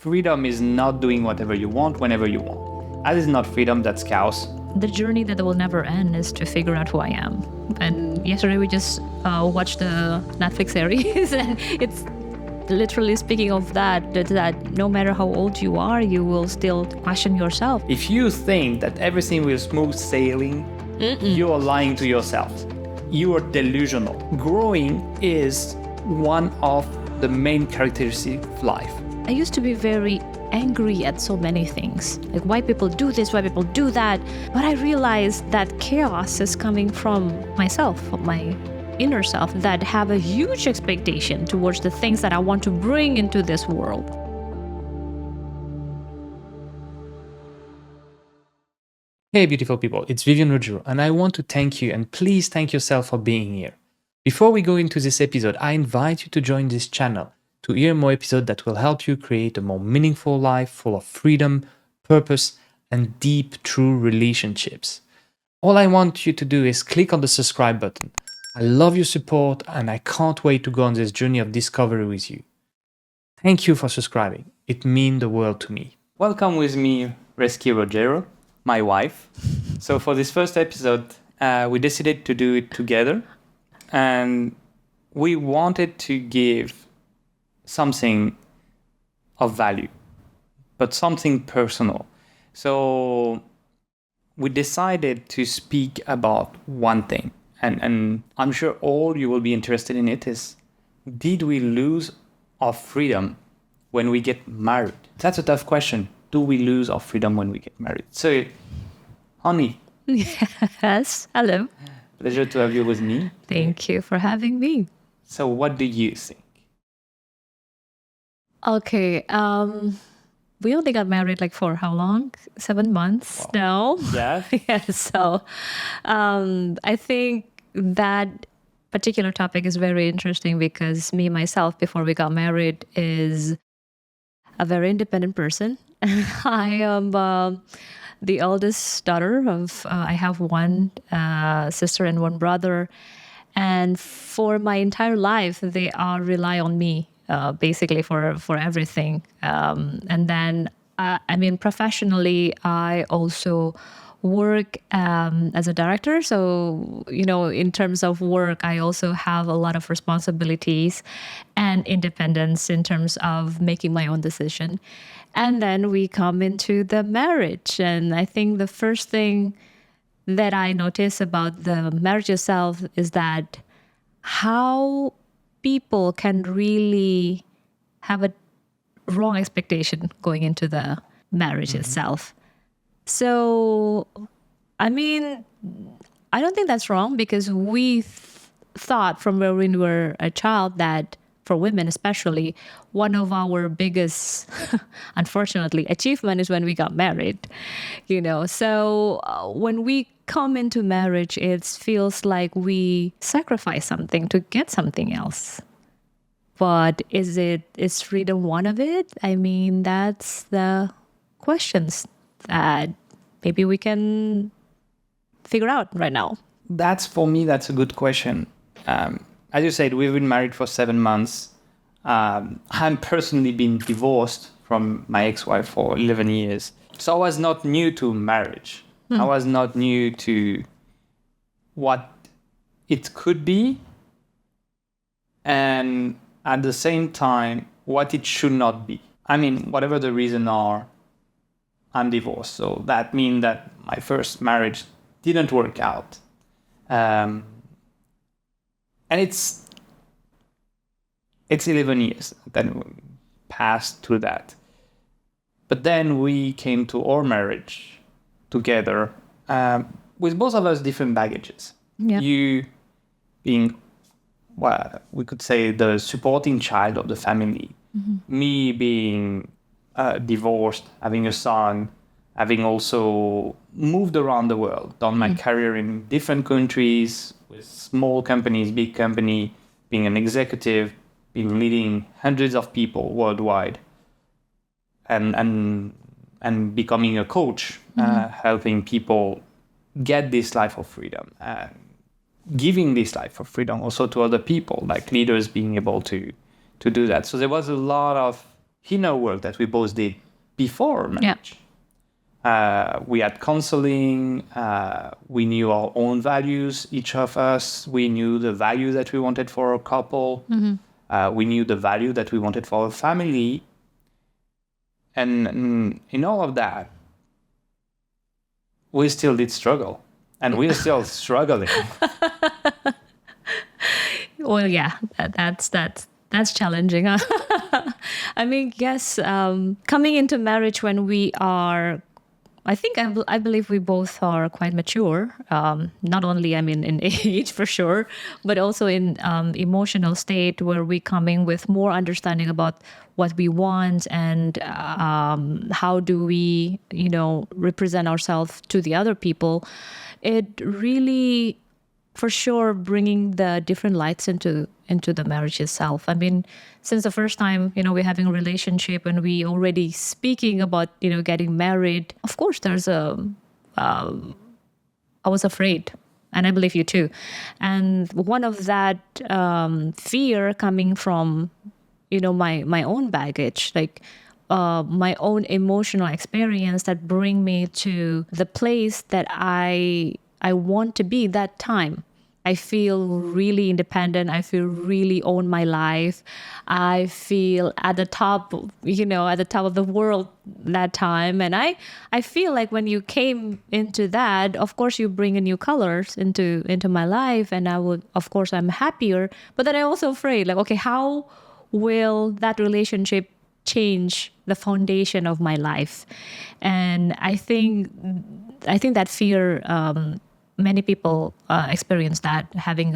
freedom is not doing whatever you want whenever you want. That is not freedom, that's chaos. The journey that will never end is to figure out who I am. And yesterday we just watched the Netflix series, and it's literally speaking of that no matter how old you are, you will still question yourself. If you think that everything will smooth sailing, you are lying to yourself. You are delusional. Growing is one of the main characteristics of life. I used to be very angry at so many things, like why people do this, why people do that. But I realized that chaos is coming from myself, from my inner self, that have a huge expectation towards the things that I want to bring into this world. Hey beautiful people, it's Vivien Roggero, and I want to thank you, and please thank yourself for being here. Before we go into this episode, I invite you to join this channel to hear more episodes that will help you create a more meaningful life full of freedom, purpose, and deep, true relationships. All I want you to do is click on the subscribe button. I love your support, and I can't wait to go on this journey of discovery with you. Thank you for subscribing. It means the world to me. Welcome with me, Rezki Roggero, my wife. So for this first episode, we decided to do it together, and we wanted to give something of value, but something personal. So we decided to speak about one thing, and I'm sure all you will be interested in it is, did we lose our freedom when we get married? That's a tough question. Do we lose our freedom when we get married? So, honey. Yes, hello. Pleasure to have you with me. Thank you for having me. So what do you think? Okay, we only got married like for how long? 7 months now. Yeah. Yeah, so I think that particular topic is very interesting because me, myself, before we got married, is a very independent person. I am the eldest daughter of, I have one sister and one brother. And for my entire life, they all rely on me, basically for everything. And then, I mean, professionally, I also work as a director. So, you know, in terms of work, I also have a lot of responsibilities and independence in terms of making my own decision. And then we come into the marriage. And I think the first thing that I notice about the marriage itself is that how people can really have a wrong expectation going into the marriage itself. So, I mean, I don't think that's wrong because we thought from when we were a child that for women especially, one of our biggest, unfortunately, achievement is when we got married, you know. So when we come into marriage, it feels like we sacrifice something to get something else. But is freedom one of it? I mean, that's the questions that maybe we can figure out right now. For me, that's a good question. As you said, we've been married for 7 months. I'm personally been divorced from my ex-wife for 11 years. So I was not new to marriage. I was not new to what it could be, and at the same time, what it should not be. I mean, whatever the reason are, I'm divorced. So that means that my first marriage didn't work out. And it's 11 years that we passed through that. But then we came to our marriage together with both of us different baggages. Yep. You being, well, we could say the supporting child of the family. Me being divorced, having a son, having also moved around the world, done my career in different countries, with small companies, big company, being an executive, being leading hundreds of people worldwide, and becoming a coach, helping people get this life of freedom, giving this life of freedom also to other people, like leaders being able to do that. So there was a lot of inner work that we both did before marriage. We had counseling. We knew our own values, each of us. We knew the value that we wanted for our couple. We knew the value that we wanted for our family. And in all of that, we still did struggle. And we're still struggling. Well, yeah, that's challenging. Huh? I mean, yes, coming into marriage when we are, I believe we both are quite mature. Not only, I mean, in age for sure, but also in emotional state where we coming with more understanding about what we want and how do we, represent ourselves to the other people. It really, for sure, bringing the different lights into the marriage itself. I mean, since the first time, we're having a relationship and we already speaking about, getting married, of course, I was afraid. And I believe you too. And one of that fear coming from, my own baggage, like my own emotional experience that bring me to the place that I want to be that time. I feel really independent. I feel really own my life. I feel at the top, at the top of the world that time. And I feel like when you came into that, of course, you bring a new colors into my life. And of course, I'm happier. But then I'm also afraid, like, okay, how will that relationship change the foundation of my life? And I think that fear, many people experience that, having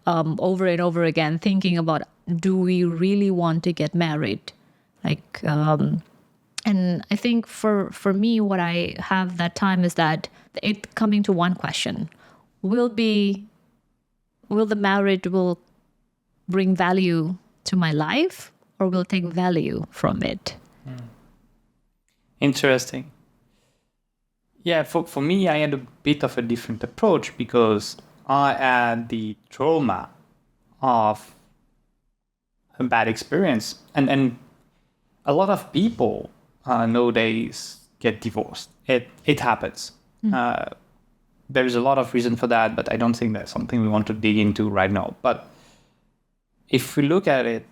over and over again thinking about, do we really want to get married? Like, and I think for me, what I have that time is that it coming to one question: will the marriage will bring value to my life, or will take value from it? Interesting. Yeah, for me, I had a bit of a different approach because I had the trauma of a bad experience. And a lot of people nowadays get divorced. It happens. There's a lot of reason for that, but I don't think that's something we want to dig into right now. But if we look at it,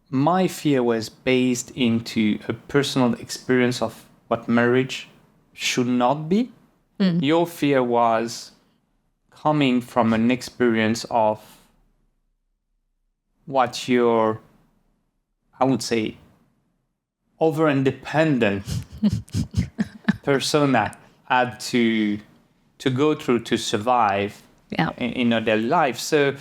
my fear was based into a personal experience of what marriage should not be. Your fear was coming from an experience of what your, I would say, over-independent persona had to go through to survive in their daily life. So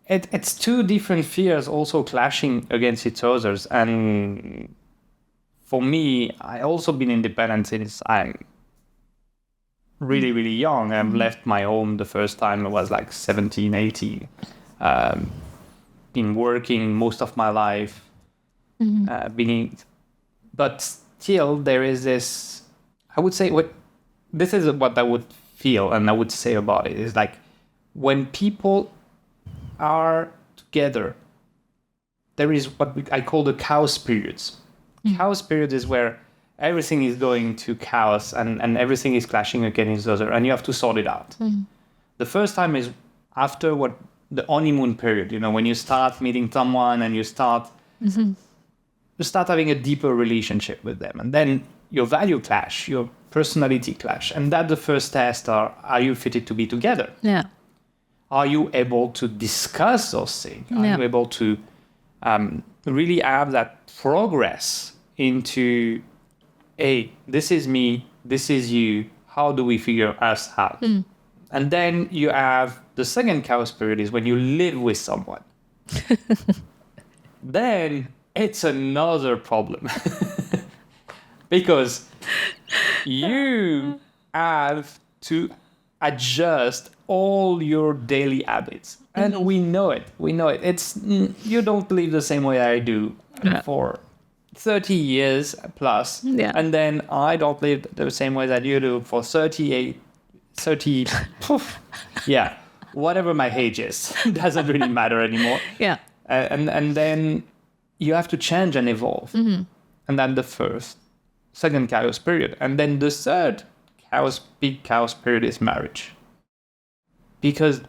it's two different fears also clashing against each other. And for me, I also been independent since I'm really, really young. I've left my home the first time I was like 17, 18. Been working most of my life. But still there is this, I would say, this is what I would feel and I would say about it, is like when people are together, there is what I call the chaos periods. Chaos period is where everything is going to chaos and everything is clashing against each other and you have to sort it out. The first time is after the honeymoon period, when you start meeting someone and you start having a deeper relationship with them. And then your value clash, your personality clash. And that's the first test. Are you fitted to be together? Yeah. Are you able to discuss those things? Are you able to really have that progress into, hey, this is me, this is you, how do we figure us out? And then you have the second chaos period is when you live with someone. Then it's another problem. Because you have to adjust all your daily habits. And we know it. It's you don't live the same way I do for 30 years plus. Yeah. And then I don't live the same way that you do for 30, yeah, whatever my age is. Doesn't really matter anymore. Yeah. And then you have to change and evolve. And then the second chaos period. And then the third big chaos period is marriage. Because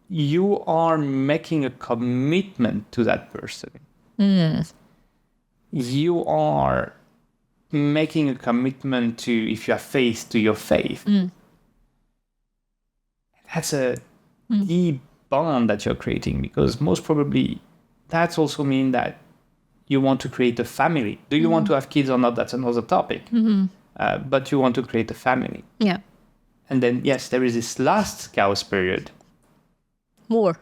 you are making a commitment to that person. You are making a commitment to, if you have faith, to your faith. That's a deep bond that you're creating, because most probably that's also mean that you want to create a family. Do you want to have kids or not? That's another topic. But you want to create a family. Yeah. And then, yes, there is this last chaos period. More,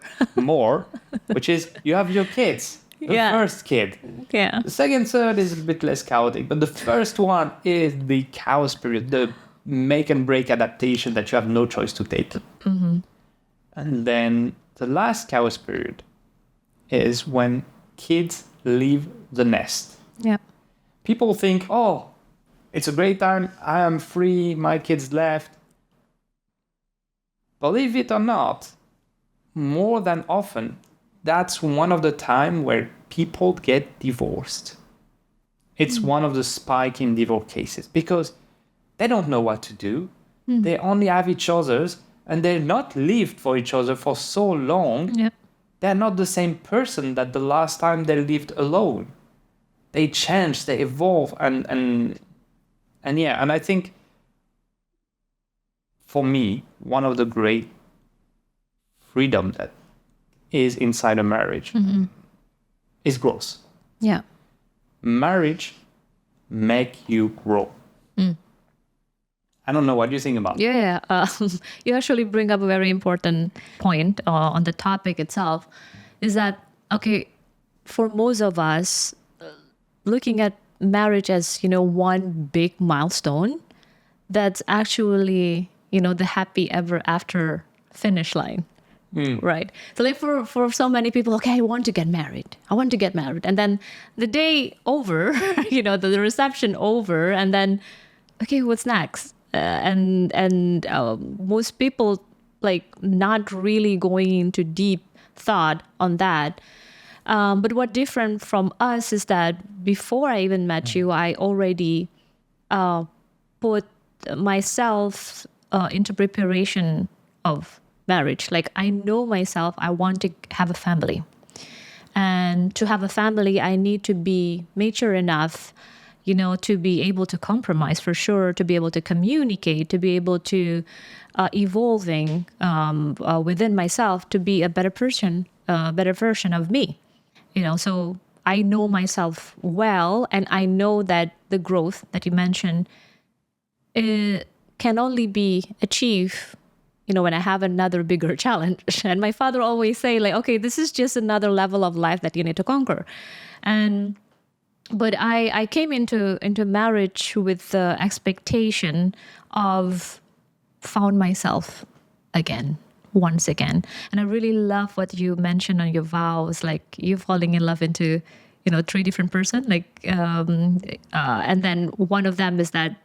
which is you have your kids. The first kid. Yeah. The second, third is a bit less chaotic. But the first one is the chaos period, the make and break adaptation that you have no choice to take. And then the last chaos period is when kids leave the nest. Yeah. People think, oh, it's a great time. I am free. My kids left. Believe it or not, more than often, that's one of the time where people get divorced. It's one of the spike in divorce cases because they don't know what to do. They only have each other's, and they're not lived for each other for so long. Yeah. They're not the same person that the last time they lived alone. They change, they evolve, and I think for me, one of the great freedom that is inside a marriage is growth. Yeah. Marriage make you grow. I don't know what you think about. Yeah. You actually bring up a very important point on the topic itself, is that, okay, for most of us, looking at marriage as, one big milestone, that's actually, the happy ever after finish line. Right. So like for so many people, okay, I want to get married. And then the day over, the reception over, and then, okay, what's next? And most people like not really going into deep thought on that. But what different from us is that before I even met you, I already put myself into preparation of marriage. Like I know myself, I want to have a family. And to have a family, I need to be mature enough, to be able to compromise for sure, to be able to communicate, to be able to evolving within myself to be a better person, a better version of me. So I know myself well, and I know that the growth that you mentioned can only be achieved, when I have another bigger challenge. And my father always say like, okay, this is just another level of life that you need to conquer. But I came into marriage with the expectation of found myself once again. And I really love what you mentioned on your vows, like you falling in love into, 3 different person, and then one of them is that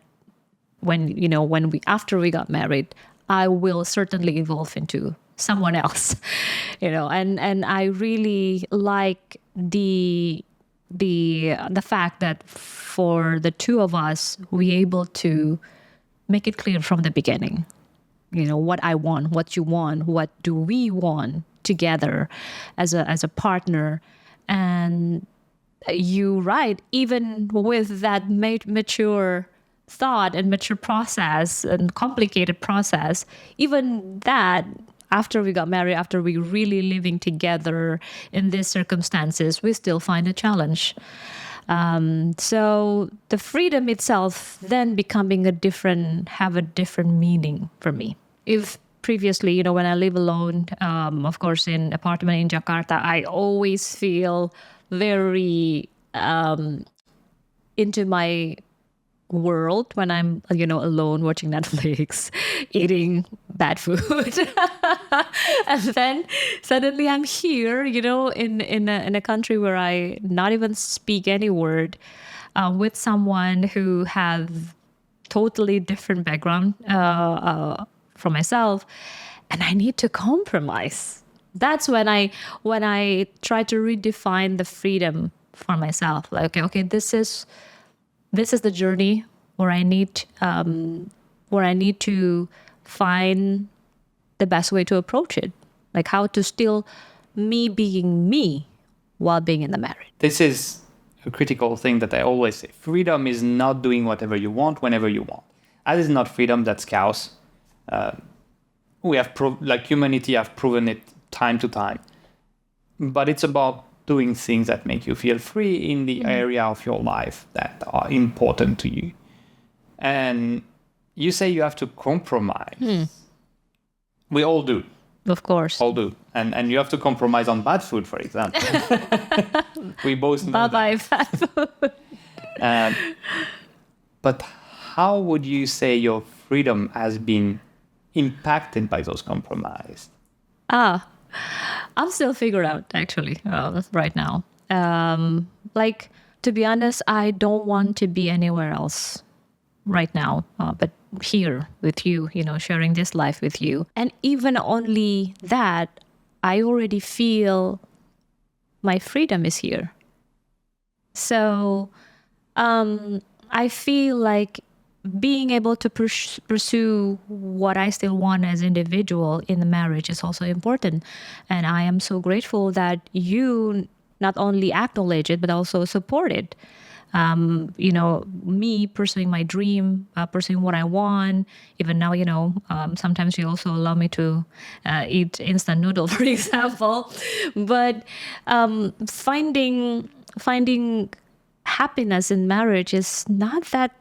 after we got married, I will certainly evolve into someone else, and I really like the fact that for the two of us, we able to make it clear from the beginning, what I want, what you want, what do we want together as a partner. And you right, even with that mature thought and mature process and complicated process, even that, after we got married, after we really living together in these circumstances, we still find a challenge. So the freedom itself then becoming have a different meaning for me. If previously, when I live alone, of course, in apartment in Jakarta, I always feel very into my world when I'm, alone watching Netflix, eating bad food. And then suddenly I'm here, in a country where I not even speak any word, with someone who have totally different background from myself, and I need to compromise. That's when I try to redefine the freedom for myself. Like, okay, this is the journey where I need to find the best way to approach it, like how to still me being me while being in the marriage. This is a critical thing that I always say. Freedom is not doing whatever you want whenever you want. That is not freedom, that's chaos. We have humanity have proven it time to time. But it's about doing things that make you feel free in the area of your life that are important to you. And you say you have to compromise. We all do. Of course. All do. And you have to compromise on bad food, for example. We both know Bye-bye, fat food. But how would you say your freedom has been impacted by those compromises? I'm still figuring out, actually, right now. To be honest, I don't want to be anywhere else right now, but here with you, sharing this life with you. And even only that, I already feel my freedom is here. So I feel like being able to pursue what I still want as individual in the marriage is also important. And I am so grateful that you not only acknowledge it, but also support it. Me pursuing my dream, pursuing what I want. Even now, sometimes you also allow me to eat instant noodle, for example. But finding happiness in marriage is not that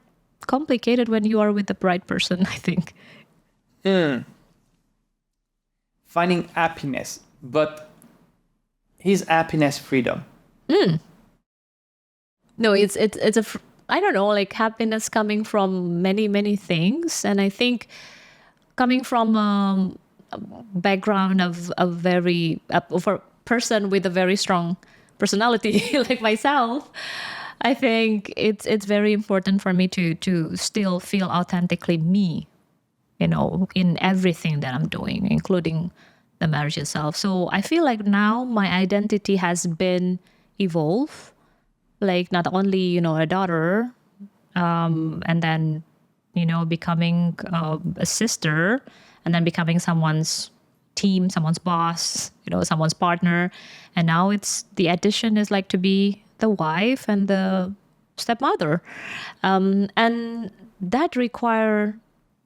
complicated when you are with the right person, I think. Finding happiness, but is happiness freedom? No, it's I don't know, like happiness coming from many things, and I think coming from a background of a person with a very strong personality like myself, I think it's very important for me to still feel authentically me, in everything that I'm doing, including the marriage itself. So I feel like now my identity has been evolved. Like not only, a daughter, and then, becoming a sister, and then becoming someone's team, someone's boss, someone's partner. And now the addition is like to be the wife and the stepmother. And that require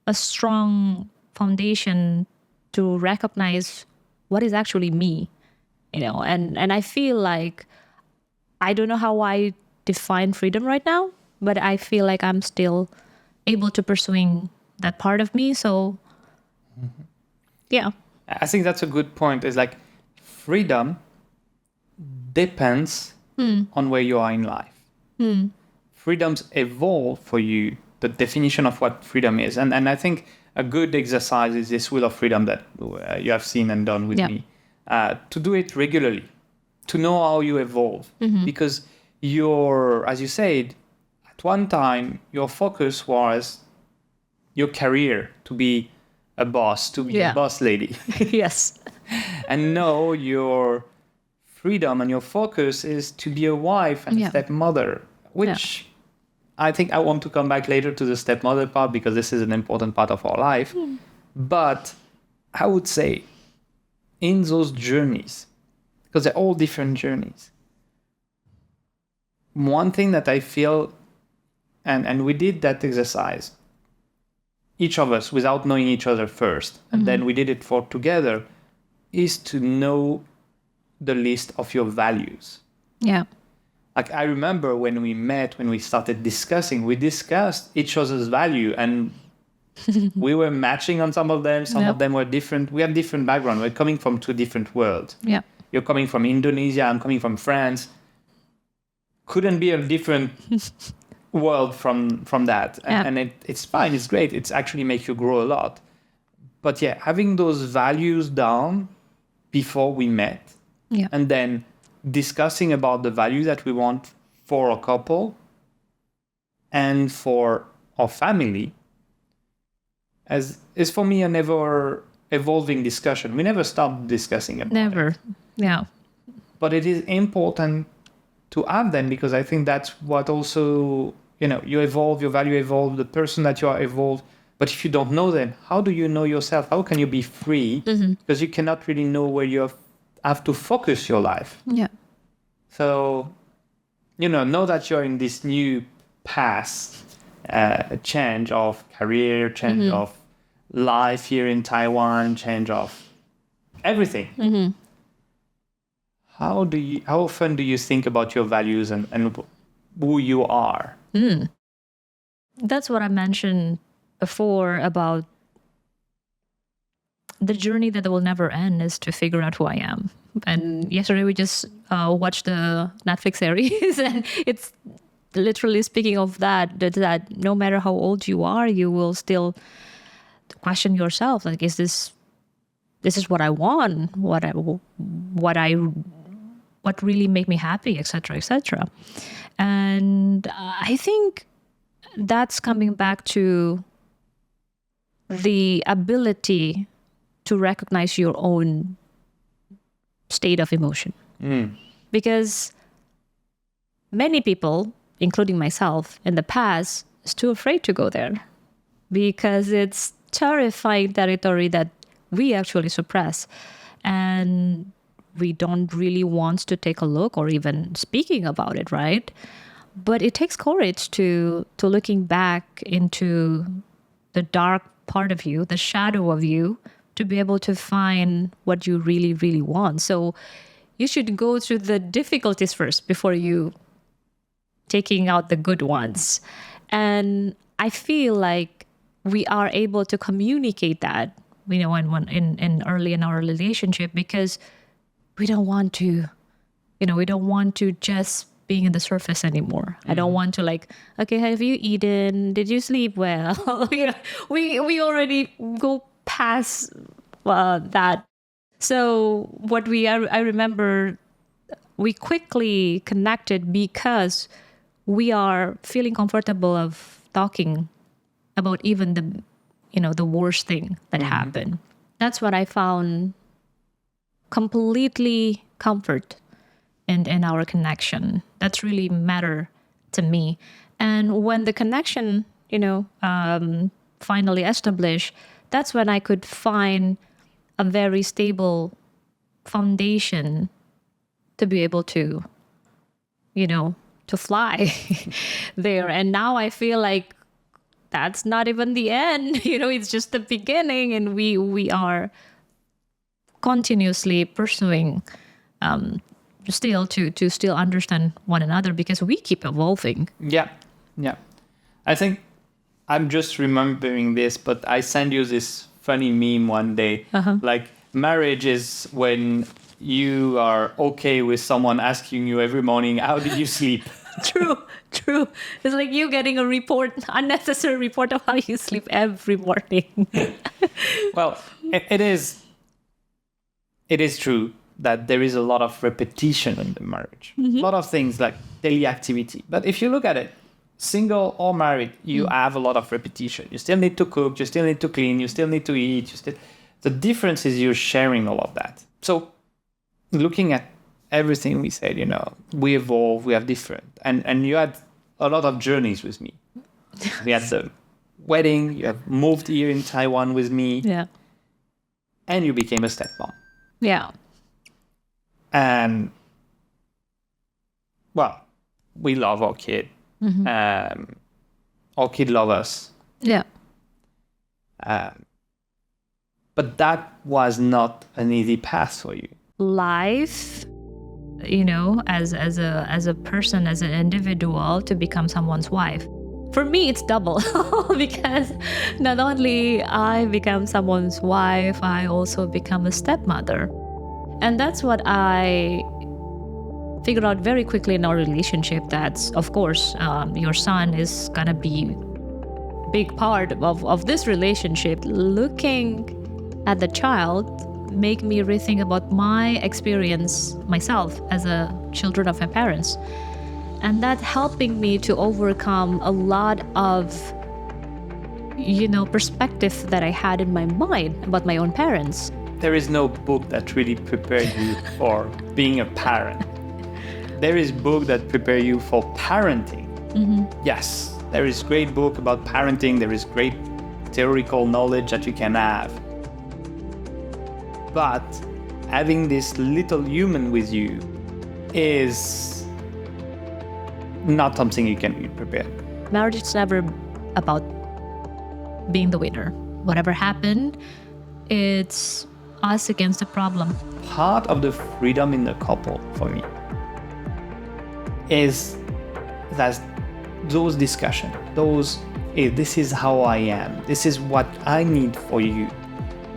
a strong foundation to recognize what is actually me, and I feel like I don't know how I define freedom right now, but I feel like I'm still able to pursuing that part of me. So, yeah. I think that's a good point. It's like freedom depends on where you are in life. Freedoms evolve for you, the definition of what freedom is. And I think a good exercise is this wheel of freedom that you have seen and done with me. To do it regularly. To know how you evolve, because as you said, at one time, your focus was your career, to be a boss, to be a boss lady. Yes. And now your freedom and your focus is to be a wife and a stepmother, which I think I want to come back later to the stepmother part, because this is an important part of our life. But I would say in those journeys, because they're all different journeys. One thing that I feel, and we did that exercise, each of us, without knowing each other first, and then we did it together, is to know the list of your values. Yeah. Like I remember when we met, when we started discussing, we discussed each other's value, and we were matching on some of them. Some of them were different. We had different background. We're coming from two different worlds. Yeah. You're coming from Indonesia, I'm coming from France. Couldn't be a different world from that. And it's fine, it's great. It's actually makes you grow a lot. But having those values down before we met, and then discussing about the value that we want for a couple and for our family is for me a never evolving discussion. We never stop discussing about it. Never. Yeah. But it is important to have them, because I think that's what also, you evolve, your value evolve, the person that you are evolve. But if you don't know them, how do you know yourself? How can you be free? Because you cannot really know where you have to focus your life. Yeah. So, know that you're in this new path, change of career, change of life here in Taiwan, change of everything. How often do you think about your values and who you are? That's what I mentioned before about the journey that will never end is to figure out who I am. And yesterday we just watched the Netflix series, and it's literally speaking of that no matter how old you are, you will still question yourself, like, is this what I want, what really make me happy, etc., etc. And I think that's coming back to the ability to recognize your own state of emotion. Because many people, including myself in the past, is too afraid to go there because it's terrifying territory that we actually suppress, and we don't really want to take a look or even speaking about it, right? But it takes courage to looking back into the dark part of you, the shadow of you, to be able to find what you really, really want. So you should go through the difficulties first before you taking out the good ones. And I feel like we are able to communicate that, in early in our relationship, because we don't want to, we don't want to just being in the surface anymore. I don't want to okay, have you eaten? Did you sleep well? We already go past that. So I remember we quickly connected because we are feeling comfortable of talking about even the worst thing that happened. That's what I found completely comfort in our connection. That's really matter to me. And when the connection, finally established, that's when I could find a very stable foundation to be able to, to fly there. And now I feel like that's not even the end, it's just the beginning, and we are continuously pursuing still to still understand one another, because we keep evolving. Yeah. I think I'm just remembering this, but I sent you this funny meme one day. Like, marriage is when you are okay with someone asking you every morning, how did you sleep? True. It's like you getting a unnecessary report of how you sleep every morning. Well, it is true that there is a lot of repetition in the marriage. A lot of things like daily activity. But if you look at it, single or married, you have a lot of repetition. You still need to cook, you still need to clean, you still need to eat. The difference is you're sharing all of that. So looking at everything we said, we evolve, we have different. And you had a lot of journeys with me. We had the wedding, you have moved here in Taiwan with me. Yeah. And you became a stepmom. Yeah. And, well, we love our kid. Our kid love us. Yeah. But that was not an easy path for you. Life, as a person, as an individual, to become someone's wife. For me, it's double because not only I become someone's wife, I also become a stepmother. And that's what I figured out very quickly in our relationship. That's, of course, your son is going to be a big part of this relationship. Looking at the child make me rethink about my experience myself as a children of my parents. And that helping me to overcome a lot of, perspective that I had in my mind about my own parents. There is no book that really prepared you for being a parent. there is book that prepare you for parenting. Yes, there is great book about parenting. There is great theoretical knowledge that you can have. But having this little human with you is not something you can be prepared. Marriage is never about being the winner. Whatever happened, it's us against the problem. Part of the freedom in the couple for me is that those discussions, hey, this is how I am, this is what I need for you,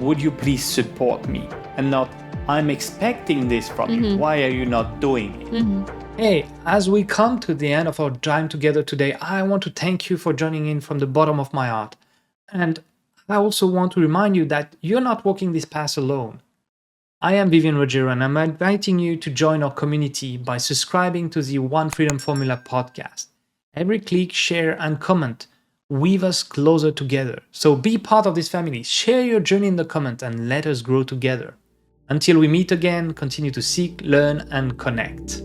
would you please support me? And not, I'm expecting this from you, why are you not doing it? Hey, as we come to the end of our time together today, I want to thank you for joining in from the bottom of my heart. And I also want to remind you that you're not walking this path alone. I am Vivien Roggero, and I'm inviting you to join our community by subscribing to the One Freedom Formula podcast. Every click, share, and comment weave us closer together. So be part of this family. Share your journey in the comment and let us grow together. Until we meet again, continue to seek, learn, and connect.